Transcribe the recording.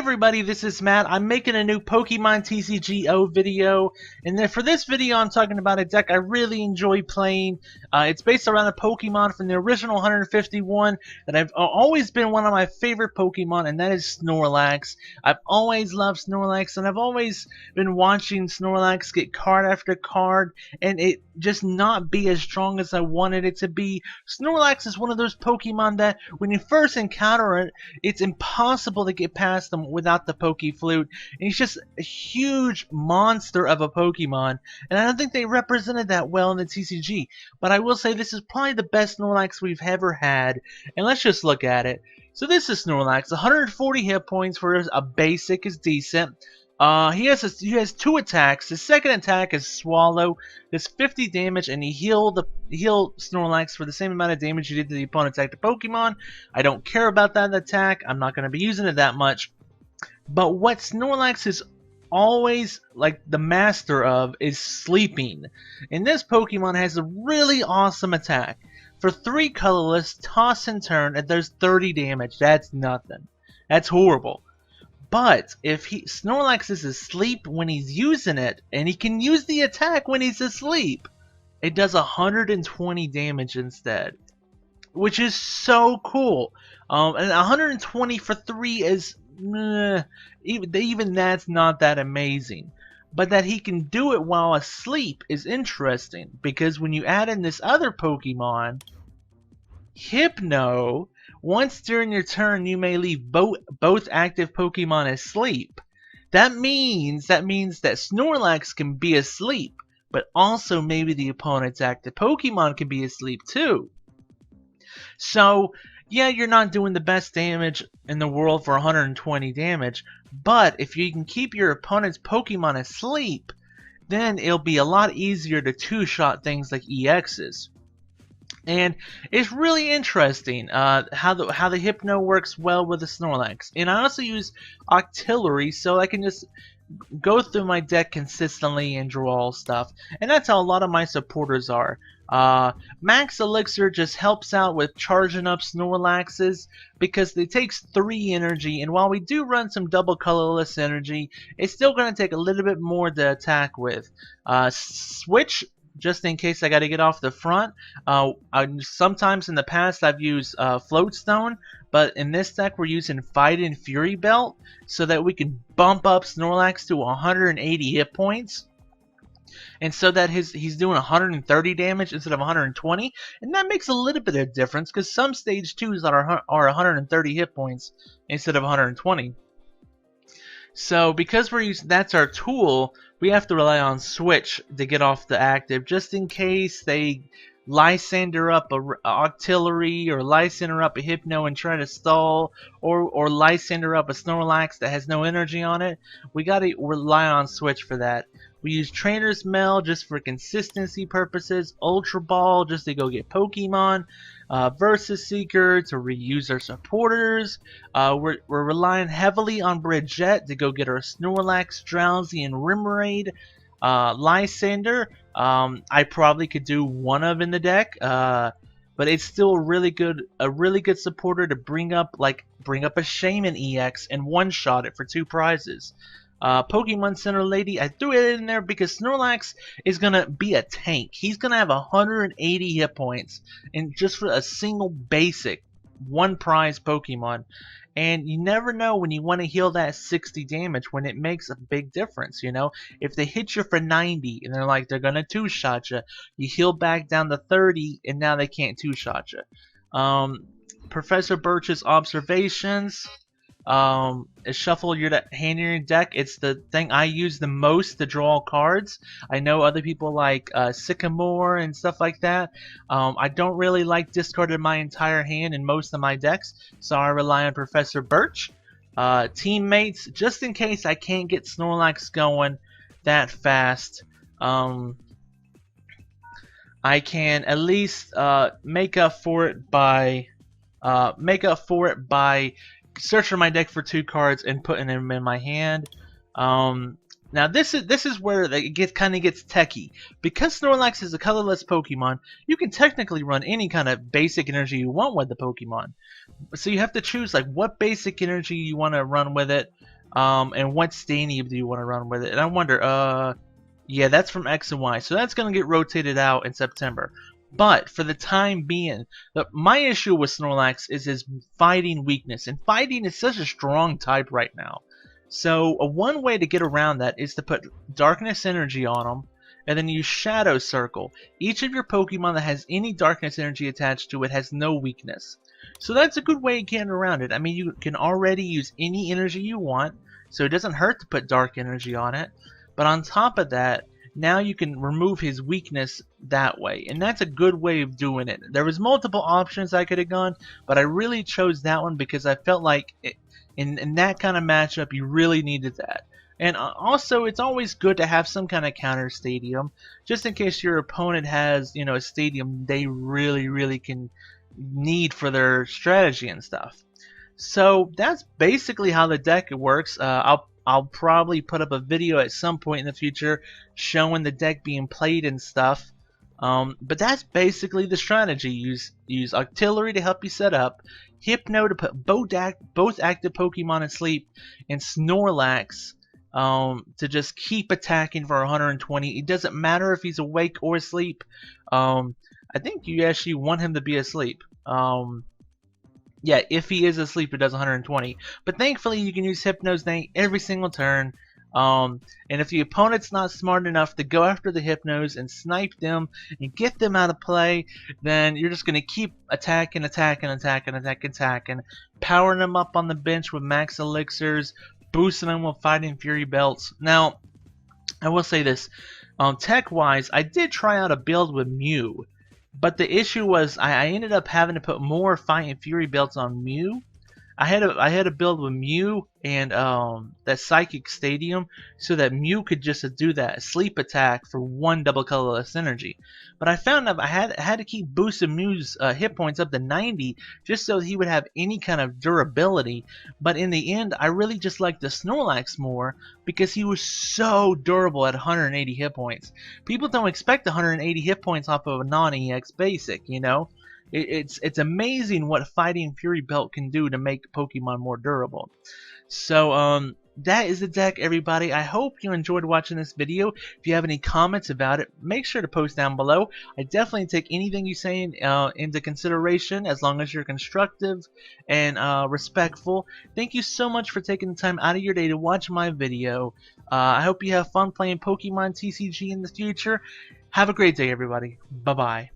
everybody, this is Matt. I'm making a new Pokemon TCG video, and then for this video I'm talking about a deck I really enjoy playing. It's based around a Pokemon from the original 151 that I've always been one of my favorite Pokemon, and that is Snorlax. I've always loved Snorlax, and I've always been watching Snorlax get card after card, and it just not be as strong as I wanted it to be. Snorlax is one of those Pokemon that when you first encounter it, it's impossible to get past them without the Poke Flute, and he's just a huge monster of a Pokemon, and I don't think they represented that well in the TCG, but I will say this is probably the best Snorlax we've ever had, and let's just look at it. So this is Snorlax, 140 hit points for a basic is decent. He has two attacks. His second attack is Swallow. Does 50 damage, and he heal Snorlax for the same amount of damage you did to the opponent attack the Pokemon. I don't care about that attack. I'm not going to be using it that much. But what Snorlax is always like the master of is sleeping. And this Pokemon has a really awesome attack. For 3 colorless, toss and turn, and there's 30 damage. That's nothing. That's horrible. But if Snorlax is asleep when he's using it, and he can use the attack when he's asleep, it does 120 damage instead, which is so cool. And 120 for 3 is even that's not that amazing. But that he can do it while asleep is interesting, because when you add in this other Pokemon, Hypno, once during your turn you may leave both active Pokemon asleep. That means that Snorlax can be asleep, but also maybe the opponent's active Pokemon can be asleep too. So yeah, you're not doing the best damage in the world for 120 damage, but if you can keep your opponent's Pokemon asleep, then it'll be a lot easier to two-shot things like EXs. And it's really interesting how the Hypno works well with the Snorlax. And I also use Octillery, so I can just go through my deck consistently and draw stuff. And that's how a lot of my supporters are. Max Elixir just helps out with charging up Snorlaxes because it takes 3 energy, and while we do run some double colorless energy, it's still going to take a little bit more to attack with. Switch, just in case I got to get off the front. Sometimes in the past I've used Floatstone, but in this deck we're using Fight and Fury Belt so that we can bump up Snorlax to 180 hit points. And so that he's doing 130 damage instead of 120, and that makes a little bit of difference because some stage 2s are 130 hit points instead of 120. So because that's our tool, we have to rely on Switch to get off the active, just in case they Lysander up a Octillery or Lysander up a Hypno and try to stall, or Lysander up a Snorlax that has no energy on it. We gotta rely on Switch for that. We use Trainer's Mail just for consistency purposes, Ultra Ball just to go get Pokemon, Versus Seeker to reuse our supporters. We're relying heavily on Bridgette to go get our Snorlax, Drowsy, and Remoraid. Lysander, I probably could do one of in the deck, but it's still a really good supporter to bring up a Shaman EX and one-shot it for 2 prizes. Pokemon Center Lady, I threw it in there because Snorlax is gonna be a tank. He's gonna have 180 hit points, and just for a single basic 1 prize Pokemon. And you never know when you want to heal that 60 damage when it makes a big difference, you know? If they hit you for 90 and they're going to two-shot you, you heal back down to 30 and now they can't two-shot you. Professor Birch's Observations. Shuffle your hand in your deck. It's the thing I use the most to draw cards. I know other people like Sycamore and stuff like that. I don't really like discarding my entire hand in most of my decks, so I rely on Professor Birch. Teammates, just in case I can't get Snorlax going that fast. I can at least make up for it by searching my deck for 2 cards and putting them in my hand. Now this is where it kind of gets techie. Because Snorlax is a colorless Pokemon, you can technically run any kind of basic energy you want with the Pokemon. So you have to choose like what basic energy you want to run with it. and what stadium do you want to run with it? And I wonder, yeah, that's from X and Y, so that's going to get rotated out in September. But for the time being, my issue with Snorlax is his fighting weakness, and fighting is such a strong type right now. So one way to get around that is to put Darkness Energy on him, and then use Shadow Circle. Each of your Pokemon that has any Darkness Energy attached to it has no weakness. So that's a good way of getting around it. I mean, you can already use any energy you want, so it doesn't hurt to put Dark Energy on it. But on top of that, now you can remove his weakness that way, and that's a good way of doing it. There was multiple options I could have gone, but I really chose that one because I felt like in that kind of matchup you really needed that. And also, it's always good to have some kind of counter stadium, just in case your opponent has, you know, a stadium they really can need for their strategy and stuff. So that's basically how the deck works. I'll probably put up a video at some point in the future showing the deck being played and stuff. But that's basically the strategy. Use Artillery to help you set up, Hypno to put both active Pokemon asleep, and Snorlax to just keep attacking for 120. It doesn't matter if he's awake or asleep. I think you actually want him to be asleep. Yeah, if he is asleep, it does 120. But thankfully, you can use Hypno's Nate every single turn. And if the opponent's not smart enough to go after the Hypnos and snipe them and get them out of play, then you're just going to keep attacking, powering them up on the bench with max elixirs, boosting them with Fighting Fury belts. Now, I will say this, tech-wise, I did try out a build with Mew, but the issue was I ended up having to put more Fighting Fury belts on Mew. I had a build with Mew and that Psychic Stadium so that Mew could just do that sleep attack for one double colorless energy. But I found out I had to keep boosting Mew's hit points up to 90 just so he would have any kind of durability. But in the end, I really just liked the Snorlax more because he was so durable at 180 hit points. People don't expect 180 hit points off of a non-EX basic, you know. It's amazing what Fighting Fury Belt can do to make Pokemon more durable. So that is the deck, everybody. I hope you enjoyed watching this video. If you have any comments about it, make sure to post down below. I definitely take anything you say into consideration as long as you're constructive and respectful. Thank you so much for taking the time out of your day to watch my video. I hope you have fun playing Pokemon TCG in the future. Have a great day, everybody. Bye-bye.